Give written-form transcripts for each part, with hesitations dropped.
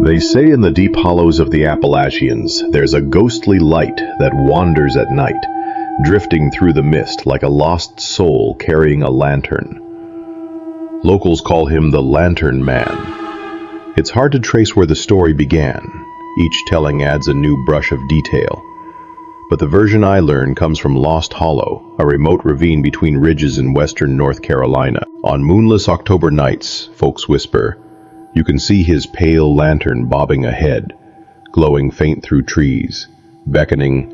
They say in the deep hollows of the Appalachians, there's a ghostly light that wanders at night, drifting through the mist like a lost soul carrying a lantern. Locals call him the Lantern Man. It's hard to trace where the story began. Each telling adds a new brush of detail. But the version I learned comes from Lost Hollow, a remote ravine between ridges in western North Carolina. On moonless October nights, folks whisper, you can see his pale lantern bobbing ahead, glowing faint through trees, beckoning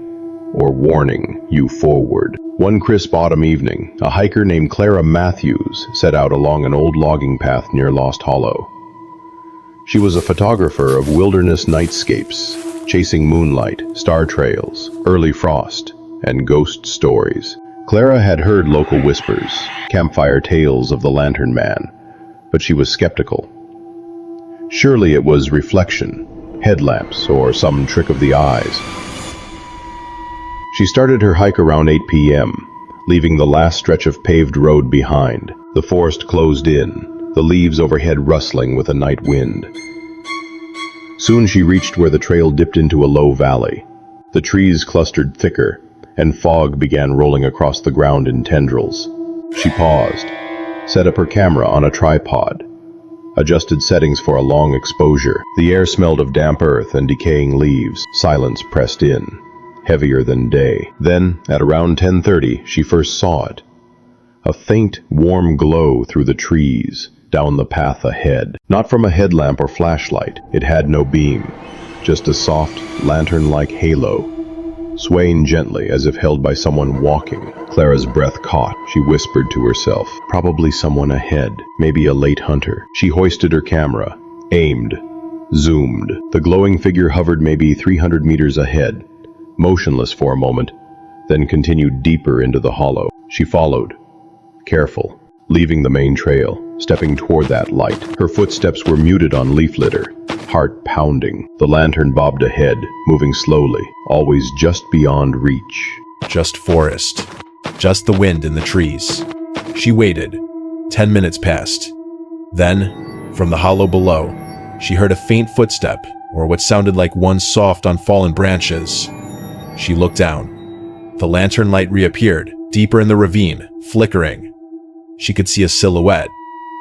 or warning you forward. One crisp autumn evening, a hiker named Clara Matthews set out along an old logging path near Lost Hollow. She was a photographer of wilderness nightscapes, chasing moonlight, star trails, early frost, and ghost stories. Clara had heard local whispers, campfire tales of the Lantern Man, but she was skeptical. Surely it was reflection, headlamps, or some trick of the eyes. She started her hike around 8 p.m., leaving the last stretch of paved road behind. The forest closed in, the leaves overhead rustling with a night wind. Soon she reached where the trail dipped into a low valley. The trees clustered thicker, and fog began rolling across the ground in tendrils. She paused, set up her camera on a tripod, adjusted settings for a long exposure. The air smelled of damp earth and decaying leaves. Silence pressed in, heavier than day. Then, at around 10:30, she first saw it. A faint, warm glow through the trees, down the path ahead. Not from a headlamp or flashlight. It had no beam, just a soft, lantern-like halo, swaying gently as if held by someone walking. Clara's breath caught. She whispered to herself, probably someone ahead, maybe a late hunter. She hoisted her camera, aimed, zoomed. The glowing figure hovered maybe 300 meters ahead, motionless for a moment, then continued deeper into the hollow. She followed, careful, leaving the main trail, stepping toward that light. Her footsteps were muted on leaf litter, heart pounding. The lantern bobbed ahead, moving slowly, always just beyond reach. Just forest. Just the wind in the trees. She waited. 10 minutes passed. Then, from the hollow below, she heard a faint footstep, or what sounded like one soft on fallen branches. She looked down. The lantern light reappeared, deeper in the ravine, flickering. She could see a silhouette,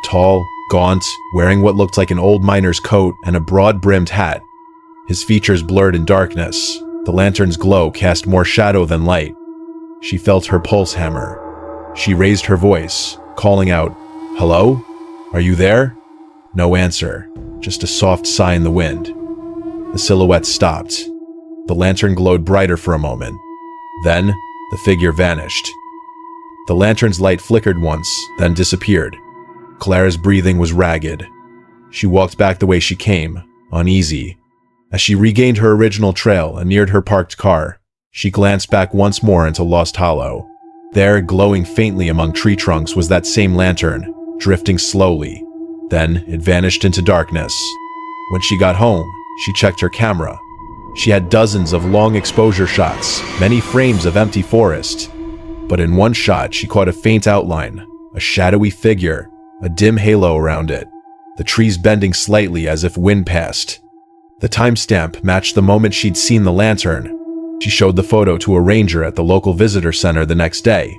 tall, gaunt, wearing what looked like an old miner's coat and a broad-brimmed hat. His features blurred in darkness. The lantern's glow cast more shadow than light. She felt her pulse hammer. She raised her voice, calling out, "Hello? Are you there?" No answer, just a soft sigh in the wind. The silhouette stopped. The lantern glowed brighter for a moment. Then, the figure vanished. The lantern's light flickered once, then disappeared. Clara's breathing was ragged. She walked back the way she came, uneasy. As she regained her original trail and neared her parked car, she glanced back once more into Lost Hollow. There, glowing faintly among tree trunks, was that same lantern, drifting slowly. Then, it vanished into darkness. When she got home, she checked her camera. She had dozens of long exposure shots, many frames of empty forest. But in one shot, she caught a faint outline, a shadowy figure, a dim halo around it, the trees bending slightly as if wind passed. The timestamp matched the moment she'd seen the lantern. She showed the photo to a ranger at the local visitor center the next day.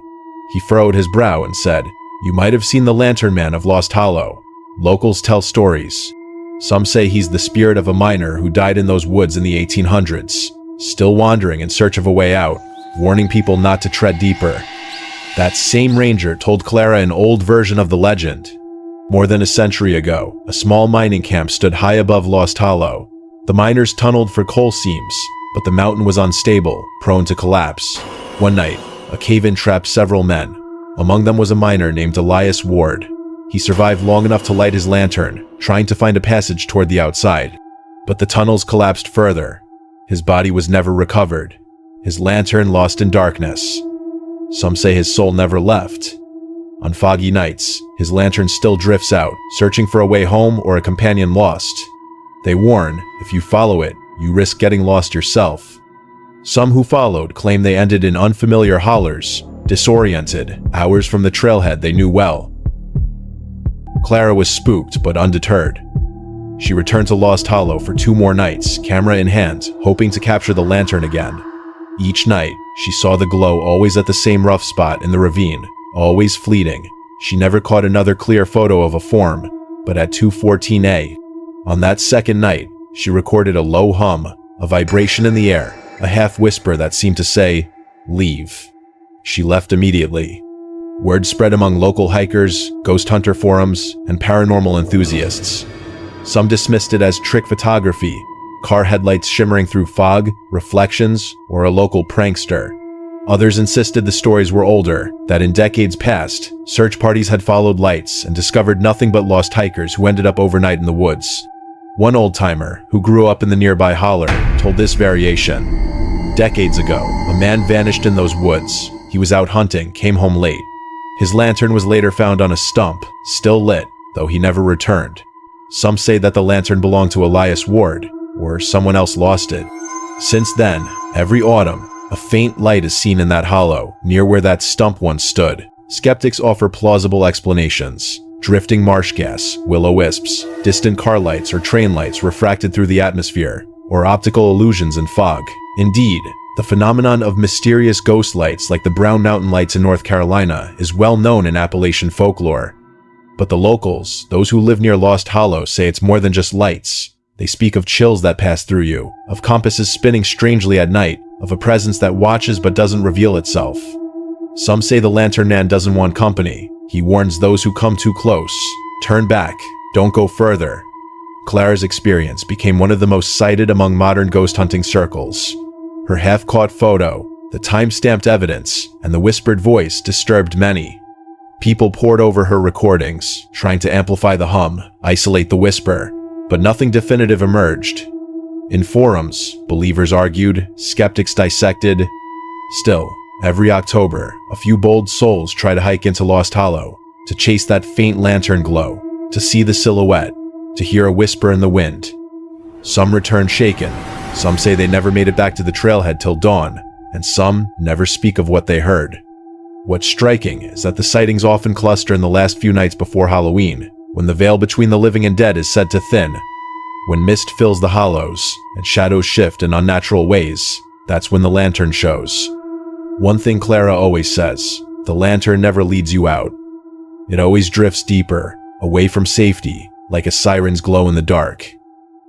He furrowed his brow and said, "You might have seen the Lantern Man of Lost Hollow. Locals tell stories. Some say he's the spirit of a miner who died in those woods in the 1800s, still wandering in search of a way out, warning people not to tread deeper." That same ranger told Clara an old version of the legend. More than a century ago, a small mining camp stood high above Lost Hollow. The miners tunneled for coal seams, but the mountain was unstable, prone to collapse. One night, a cave-in trapped several men. Among them was a miner named Elias Ward. He survived long enough to light his lantern, trying to find a passage toward the outside. But the tunnels collapsed further. His body was never recovered. His lantern lost in darkness. Some say his soul never left. On foggy nights, his lantern still drifts out, searching for a way home or a companion lost. They warn, if you follow it, you risk getting lost yourself. Some who followed claim they ended in unfamiliar hollers, disoriented, hours from the trailhead they knew well. Clara was spooked but undeterred. She returned to Lost Hollow for 2 more nights, camera in hand, hoping to capture the lantern again. Each night, she saw the glow always at the same rough spot in the ravine, always fleeting. She never caught another clear photo of a form, but at 2:14 on that second night, she recorded a low hum, a vibration in the air, a half whisper that seemed to say, "Leave." She left immediately. Word spread among local hikers, ghost hunter forums, and paranormal enthusiasts. Some dismissed it as trick photography, car headlights shimmering through fog, reflections, or a local prankster. Others insisted the stories were older, that in decades past, search parties had followed lights and discovered nothing but lost hikers who ended up overnight in the woods. One old-timer, who grew up in the nearby Holler, told this variation. Decades ago, a man vanished in those woods. He was out hunting, came home late. His lantern was later found on a stump, still lit, though he never returned. Some say that the lantern belonged to Elias Ward, or someone else lost it. Since then, every autumn, a faint light is seen in that hollow, near where that stump once stood. Skeptics offer plausible explanations. Drifting marsh gas, will-o-wisps, distant car lights or train lights refracted through the atmosphere, or optical illusions in fog. Indeed, the phenomenon of mysterious ghost lights like the Brown Mountain lights in North Carolina is well known in Appalachian folklore. But the locals, those who live near Lost Hollow, say it's more than just lights. They speak of chills that pass through you, of compasses spinning strangely at night, of a presence that watches but doesn't reveal itself. Some say the lantern man doesn't want company. He warns those who come too close. Turn back, don't go further. Clara's experience became one of the most cited among modern ghost hunting circles. Her half-caught photo, the time-stamped evidence, and the whispered voice disturbed many. People pored over her recordings, trying to amplify the hum, isolate the whisper, but nothing definitive emerged. In forums, believers argued, skeptics dissected. Still, every October, a few bold souls try to hike into Lost Hollow, to chase that faint lantern glow, to see the silhouette, to hear a whisper in the wind. Some return shaken, some say they never made it back to the trailhead till dawn, and some never speak of what they heard. What's striking is that the sightings often cluster in the last few nights before Halloween, when the veil between the living and dead is said to thin. When mist fills the hollows, and shadows shift in unnatural ways, that's when the lantern shows. One thing Clara always says, the lantern never leads you out. It always drifts deeper, away from safety, like a siren's glow in the dark.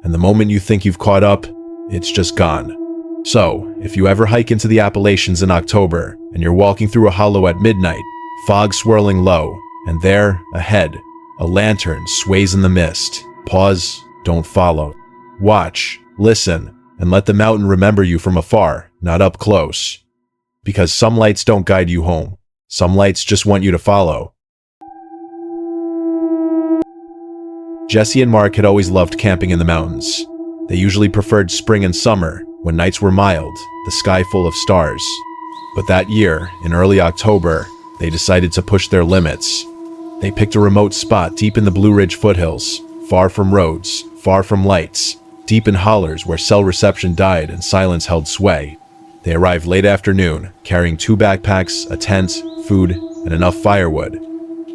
And the moment you think you've caught up, it's just gone. So, if you ever hike into the Appalachians in October, and you're walking through a hollow at midnight, fog swirling low, and there, ahead, a lantern sways in the mist, pause, don't follow. Watch, listen, and let the mountain remember you from afar, not up close. Because some lights don't guide you home. Some lights just want you to follow. Jesse and Mark had always loved camping in the mountains. They usually preferred spring and summer, when nights were mild, the sky full of stars. But that year, in early October, they decided to push their limits. They picked a remote spot deep in the Blue Ridge foothills, far from roads, far from lights, deep in hollers where cell reception died and silence held sway. They arrived late afternoon, carrying 2 backpacks, a tent, food, and enough firewood.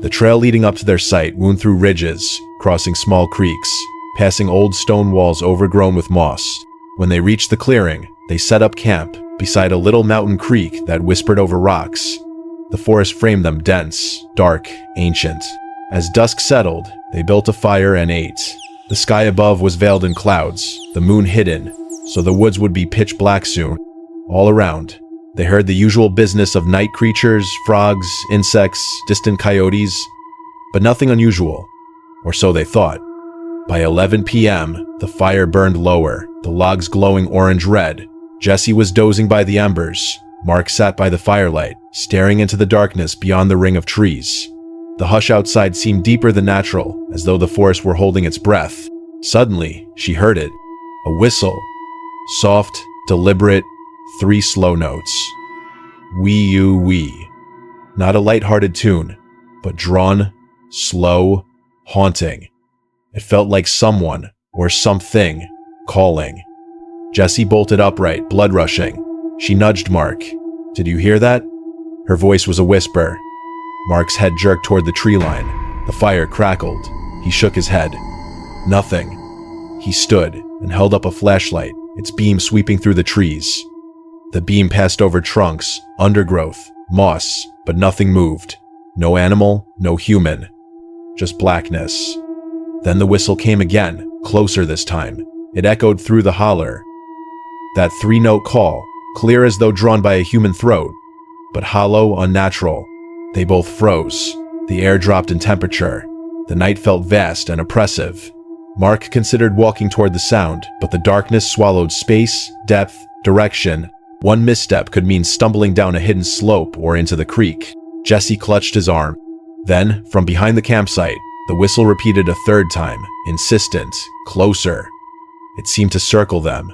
The trail leading up to their site wound through ridges, crossing small creeks, passing old stone walls overgrown with moss. When they reached the clearing, they set up camp beside a little mountain creek that whispered over rocks. The forest framed them dense, dark, ancient. As dusk settled, they built a fire and ate. The sky above was veiled in clouds, the moon hidden, so the woods would be pitch black soon. All around, they heard the usual business of night creatures, frogs, insects, distant coyotes, but nothing unusual, or so they thought. By 11 p.m., the fire burned lower, the logs glowing orange-red. Jesse was dozing by the embers. Mark sat by the firelight, staring into the darkness beyond the ring of trees. The hush outside seemed deeper than natural, as though the forest were holding its breath. Suddenly, she heard it. A whistle. Soft, deliberate, 3 slow notes. Wee-oo-wee. Not a light-hearted tune, but drawn, slow, haunting. It felt like someone, or something, calling. Jessie bolted upright, blood rushing. She nudged Mark. "Did you hear that?" Her voice was a whisper. Mark's head jerked toward the tree line. The fire crackled. He shook his head. Nothing. He stood and held up a flashlight, its beam sweeping through the trees. The beam passed over trunks, undergrowth, moss, but nothing moved. No animal, no human. Just blackness. Then the whistle came again, closer this time. It echoed through the holler. That three-note call, clear as though drawn by a human throat, but hollow, unnatural. They both froze. The air dropped in temperature. The night felt vast and oppressive. Mark considered walking toward the sound, but the darkness swallowed space, depth, direction. One misstep could mean stumbling down a hidden slope or into the creek. Jesse clutched his arm. Then, from behind the campsite, the whistle repeated a third time, insistent, closer. It seemed to circle them.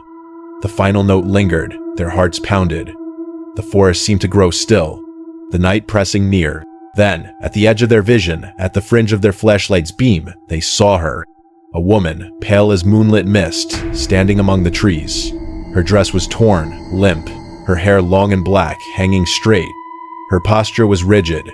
The final note lingered, their hearts pounded. The forest seemed to grow still, the night pressing near. Then, at the edge of their vision, at the fringe of their flashlight's beam, they saw her. A woman, pale as moonlit mist, standing among the trees. Her dress was torn, limp, her hair long and black, hanging straight. Her posture was rigid.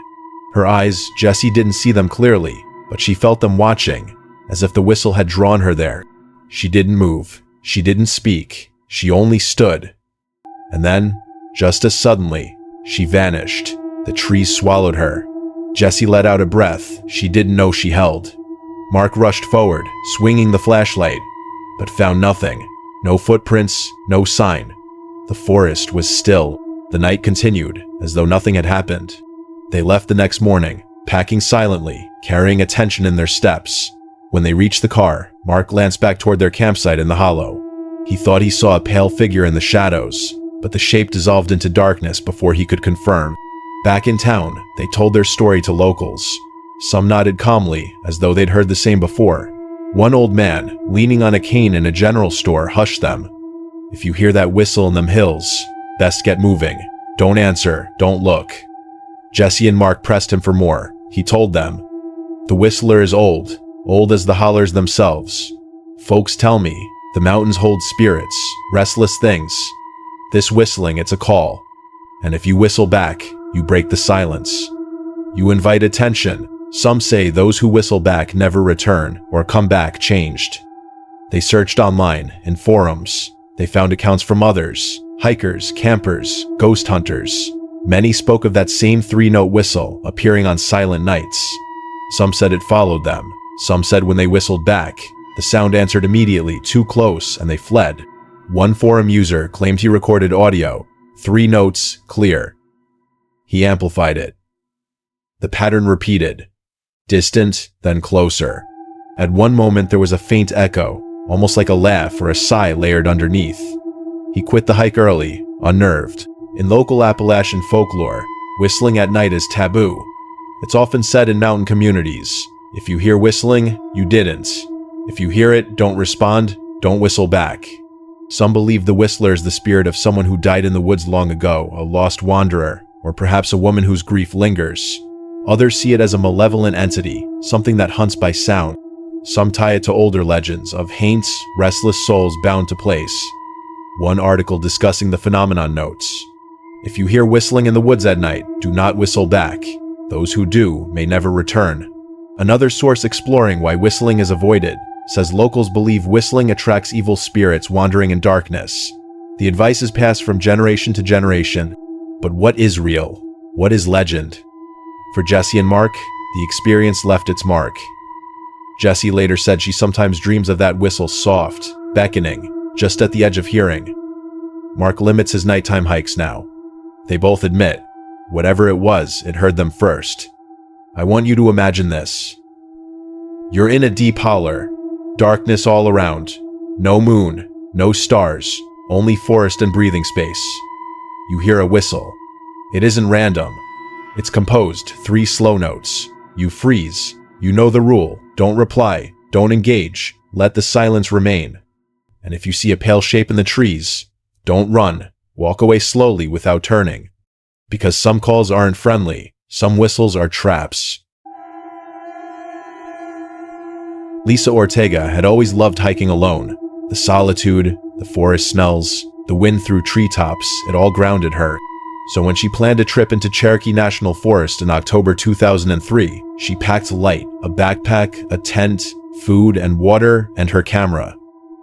Her eyes, Jesse didn't see them clearly, but she felt them watching, as if the whistle had drawn her there. She didn't move. She didn't speak. She only stood. And then, just as suddenly, she vanished. The trees swallowed her. Jesse let out a breath she didn't know she held. Mark rushed forward, swinging the flashlight, but found nothing. No footprints, no sign. The forest was still. The night continued, as though nothing had happened. They left the next morning, packing silently, carrying attention in their steps. When they reached the car, Mark glanced back toward their campsite in the hollow. He thought he saw a pale figure in the shadows, but the shape dissolved into darkness before he could confirm. Back in town, they told their story to locals. Some nodded calmly, as though they'd heard the same before. One old man, leaning on a cane in a general store, hushed them. "If you hear that whistle in them hills, best get moving. Don't answer, don't look." Jesse and Mark pressed him for more. He told them, "The whistler is old, old as the hollers themselves. Folks tell me, the mountains hold spirits, restless things. This whistling, it's a call. And if you whistle back, you break the silence. You invite attention. Some say those who whistle back never return or come back changed." They searched online, in forums. They found accounts from others, hikers, campers, ghost hunters. Many spoke of that same three-note whistle appearing on silent nights. Some said it followed them. Some said when they whistled back, the sound answered immediately, too close, and they fled. One forum user claimed he recorded audio, 3 notes, clear. He amplified it. The pattern repeated. Distant, then closer. At one moment there was a faint echo, almost like a laugh or a sigh layered underneath. He quit the hike early, unnerved. In local Appalachian folklore, whistling at night is taboo. It's often said in mountain communities, if you hear whistling, you didn't. If you hear it, don't respond, don't whistle back. Some believe the whistler is the spirit of someone who died in the woods long ago, a lost wanderer, or perhaps a woman whose grief lingers. Others see it as a malevolent entity, something that hunts by sound. Some tie it to older legends of haunts, restless souls bound to place. One article discussing the phenomenon notes, "If you hear whistling in the woods at night, do not whistle back. Those who do may never return." Another source exploring why whistling is avoided says locals believe whistling attracts evil spirits wandering in darkness. The advice is passed from generation to generation. But what is real? What is legend? For Jesse and Mark, the experience left its mark. Jesse later said she sometimes dreams of that whistle soft, beckoning, just at the edge of hearing. Mark limits his nighttime hikes now. They both admit, whatever it was, it heard them first. I want you to imagine this. You're in a deep holler, darkness all around, no moon, no stars, only forest and breathing space. You hear a whistle. It isn't random. It's composed, 3 slow notes. You freeze. You know the rule. Don't reply. Don't engage. Let the silence remain. And if you see a pale shape in the trees, don't run. Walk away slowly without turning. Because some calls aren't friendly. Some whistles are traps. Lisa Ortega had always loved hiking alone. The solitude, the forest smells, the wind through treetops, it all grounded her. So when she planned a trip into Cherokee National Forest in October 2003, she packed light, a backpack, a tent, food and water, and her camera.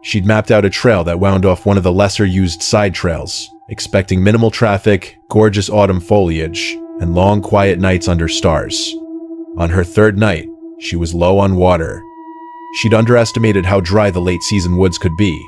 She'd mapped out a trail that wound off one of the lesser-used side trails, expecting minimal traffic, gorgeous autumn foliage, and long, quiet nights under stars. On her third night, she was low on water. She'd underestimated how dry the late-season woods could be.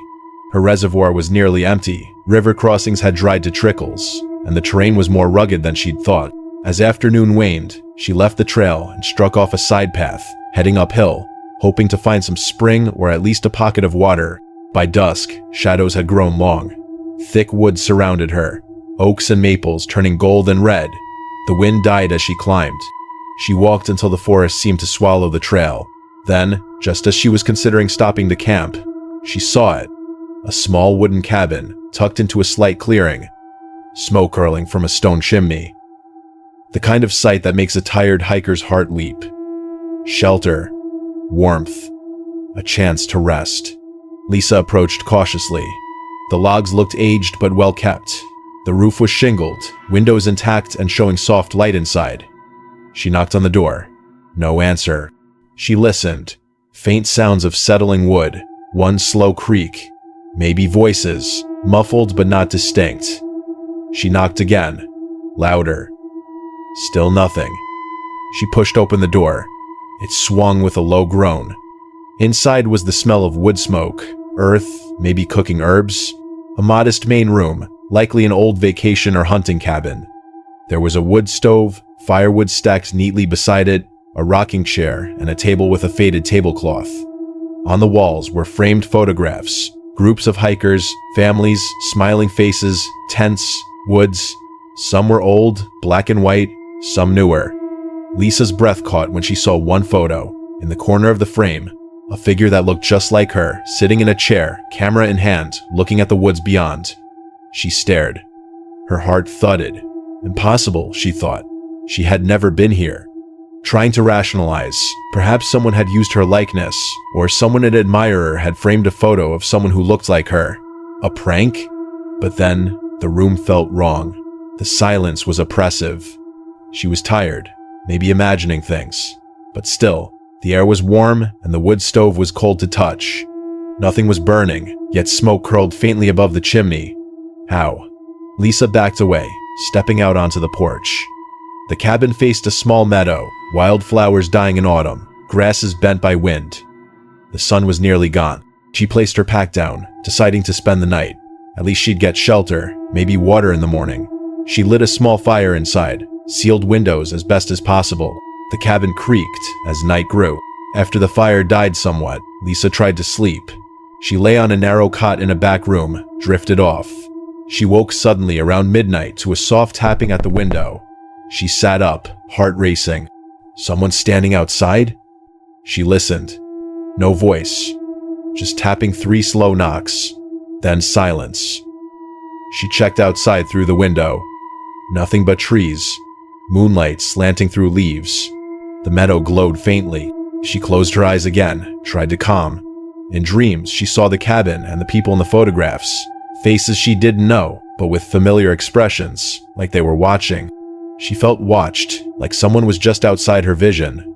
Her reservoir was nearly empty, river crossings had dried to trickles, and the terrain was more rugged than she'd thought. As afternoon waned, she left the trail and struck off a side path, heading uphill, hoping to find some spring or at least a pocket of water. By dusk, shadows had grown long. Thick woods surrounded her, oaks and maples turning gold and red. The wind died as she climbed. She walked until the forest seemed to swallow the trail. Then, just as she was considering stopping to camp, she saw it. A small wooden cabin, tucked into a slight clearing, smoke curling from a stone chimney. The kind of sight that makes a tired hiker's heart leap. Shelter, warmth, a chance to rest. Lisa approached cautiously. The logs looked aged but well kept. The roof was shingled, windows intact and showing soft light inside. She knocked on the door. No answer. She listened. Faint sounds of settling wood, one slow creak. Maybe voices, muffled but not distinct. She knocked again, louder. Still nothing. She pushed open the door. It swung with a low groan. Inside was the smell of wood smoke, earth, maybe cooking herbs. A modest main room, likely an old vacation or hunting cabin. There was a wood stove, firewood stacked neatly beside it, a rocking chair, and a table with a faded tablecloth. On the walls were framed photographs, groups of hikers, families, smiling faces, tents, woods. Some were old, black and white, some newer. Lisa's breath caught when she saw one photo. In the corner of the frame, a figure that looked just like her, sitting in a chair, camera in hand, looking at the woods beyond. She stared. Her heart thudded. Impossible, she thought. She had never been here. Trying to rationalize, perhaps someone had used her likeness, or someone an admirer had framed a photo of someone who looked like her. A prank? But then, the room felt wrong. The silence was oppressive. She was tired, maybe imagining things. But still, the air was warm and the wood stove was cold to touch. Nothing was burning, yet smoke curled faintly above the chimney. How? Lisa backed away, stepping out onto the porch. The cabin faced a small meadow, wildflowers dying in autumn, grasses bent by wind. The sun was nearly gone. She placed her pack down, deciding to spend the night. At least she'd get shelter, maybe water in the morning. She lit a small fire inside, sealed windows as best as possible. The cabin creaked as night grew. After the fire died somewhat, Lisa tried to sleep. She lay on a narrow cot in a back room, drifted off. She woke suddenly around midnight to a soft tapping at the window. She sat up, heart racing. Someone standing outside? She listened. No voice. Just tapping 3 slow knocks. Then silence. She checked outside through the window. Nothing but trees. Moonlight slanting through leaves. The meadow glowed faintly. She closed her eyes again, tried to calm. In dreams, she saw the cabin and the people in the photographs. Faces she didn't know, but with familiar expressions, like they were watching. She felt watched, like someone was just outside her vision.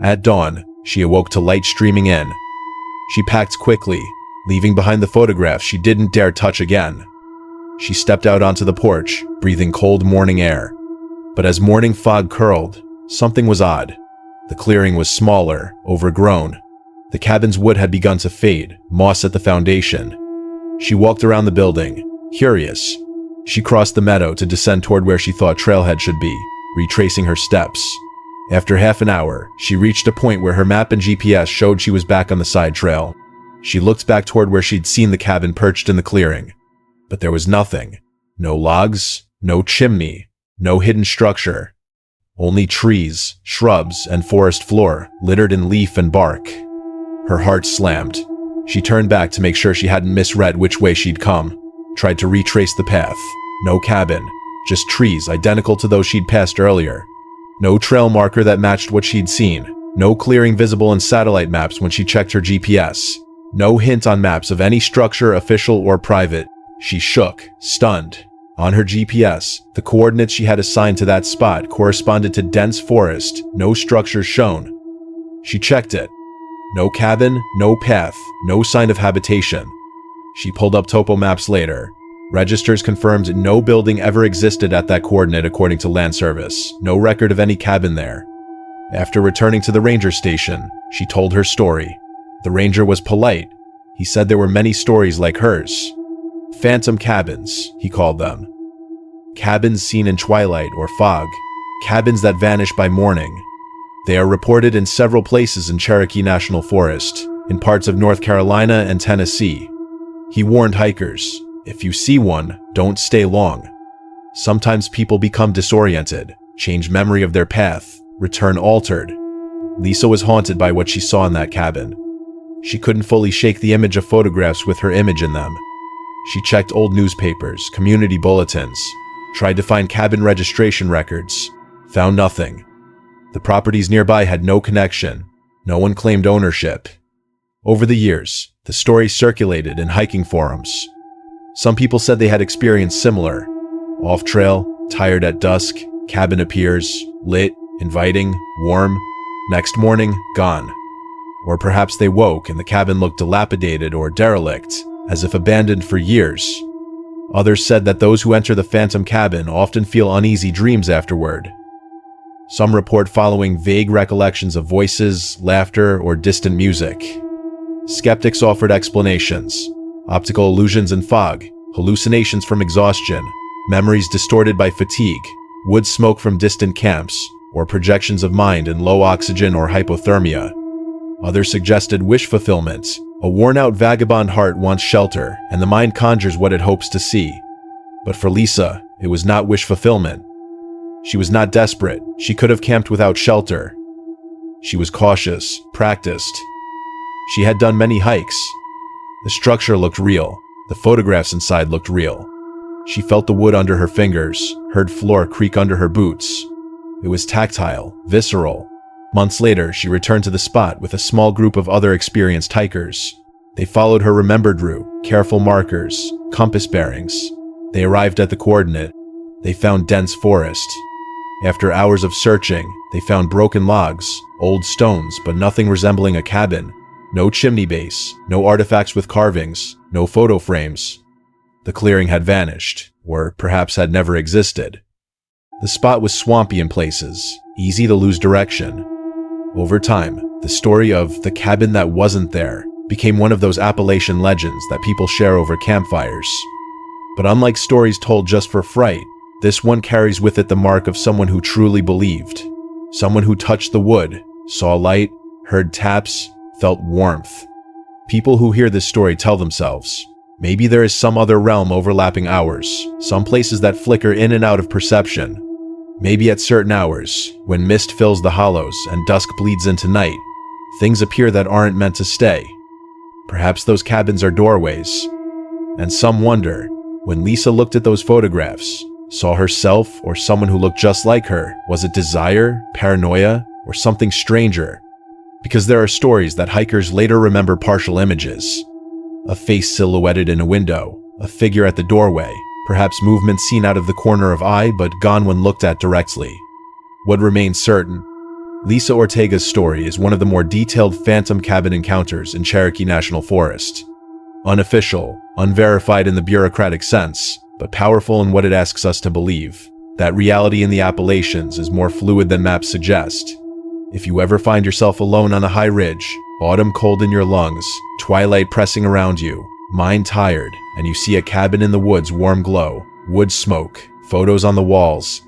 At dawn, she awoke to light streaming in. She packed quickly, leaving behind the photographs she didn't dare touch again. She stepped out onto the porch, breathing cold morning air. But as morning fog curled, something was odd. The clearing was smaller, overgrown. The cabin's wood had begun to fade, moss at the foundation. She walked around the building, curious. She crossed the meadow to descend toward where she thought trailhead should be, retracing her steps. After half an hour, she reached a point where her map and GPS showed she was back on the side trail. She looked back toward where she'd seen the cabin perched in the clearing. But there was nothing. No logs, no chimney, no hidden structure. Only trees, shrubs, and forest floor, littered in leaf and bark. Her heart slammed. She turned back to make sure she hadn't misread which way she'd come. Tried to retrace the path. No cabin. Just trees identical to those she'd passed earlier. No trail marker that matched what she'd seen. No clearing visible in satellite maps when she checked her GPS. No hint on maps of any structure, official or private. She shook, stunned. On her GPS, the coordinates she had assigned to that spot corresponded to dense forest, no structures shown. She checked it. No cabin, no path, no sign of habitation. She pulled up topo maps later. Registers confirmed no building ever existed at that coordinate according to Land Service. No record of any cabin there. After returning to the ranger station, she told her story. The ranger was polite. He said there were many stories like hers. Phantom cabins, he called them. Cabins seen in twilight or fog. Cabins that vanish by morning. They are reported in several places in Cherokee National Forest, in parts of North Carolina and Tennessee. He warned hikers, if you see one, don't stay long. Sometimes people become disoriented, change memory of their path, return altered. Lisa was haunted by what she saw in that cabin. She couldn't fully shake the image of photographs with her image in them. She checked old newspapers, community bulletins, tried to find cabin registration records, found nothing. The properties nearby had no connection. No one claimed ownership. Over the years, the story circulated in hiking forums. Some people said they had experienced similar. Off-trail, tired at dusk, cabin appears, lit, inviting, warm. Next morning, gone. Or perhaps they woke and the cabin looked dilapidated or derelict, as if abandoned for years. Others said that those who enter the phantom cabin often feel uneasy dreams afterward. Some report following vague recollections of voices, laughter, or distant music. Skeptics offered explanations. Optical illusions and fog, hallucinations from exhaustion, memories distorted by fatigue, wood smoke from distant camps, or projections of mind in low oxygen or hypothermia. Others suggested wish fulfillment. A worn-out vagabond heart wants shelter, and the mind conjures what it hopes to see. But for Lisa, it was not wish fulfillment. She was not desperate. She could have camped without shelter. She was cautious, practiced. She had done many hikes. The structure looked real. The photographs inside looked real. She felt the wood under her fingers, heard floor creak under her boots. It was tactile, visceral. Months later, she returned to the spot with a small group of other experienced hikers. They followed her remembered route, careful markers, compass bearings. They arrived at the coordinate. They found dense forest. After hours of searching, they found broken logs, old stones, but nothing resembling a cabin. No chimney base, no artifacts with carvings, no photo frames. The clearing had vanished, or perhaps had never existed. The spot was swampy in places, easy to lose direction. Over time, the story of the cabin that wasn't there became one of those Appalachian legends that people share over campfires. But unlike stories told just for fright, this one carries with it the mark of someone who truly believed. Someone who touched the wood, saw light, heard taps, felt warmth. People who hear this story tell themselves, maybe there is some other realm overlapping ours, some places that flicker in and out of perception. Maybe at certain hours, when mist fills the hollows and dusk bleeds into night, things appear that aren't meant to stay. Perhaps those cabins are doorways. And some wonder, when Lisa looked at those photographs, saw herself or someone who looked just like her, was it desire, paranoia, or something stranger? Because there are stories that hikers later remember partial images. A face silhouetted in a window, a figure at the doorway, perhaps movement seen out of the corner of eye but gone when looked at directly. What remains certain, Lisa Ortega's story is one of the more detailed phantom cabin encounters in Cherokee National Forest. Unofficial, unverified in the bureaucratic sense, but powerful in what it asks us to believe, that reality in the Appalachians is more fluid than maps suggest. If you ever find yourself alone on a high ridge, autumn cold in your lungs, twilight pressing around you, mind tired, and you see a cabin in the woods' warm glow, wood smoke, photos on the walls,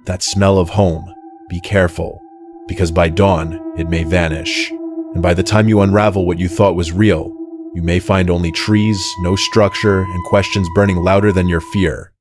that smell of home, be careful, because by dawn, it may vanish. And by the time you unravel what you thought was real, you may find only trees, no structure, and questions burning louder than your fear.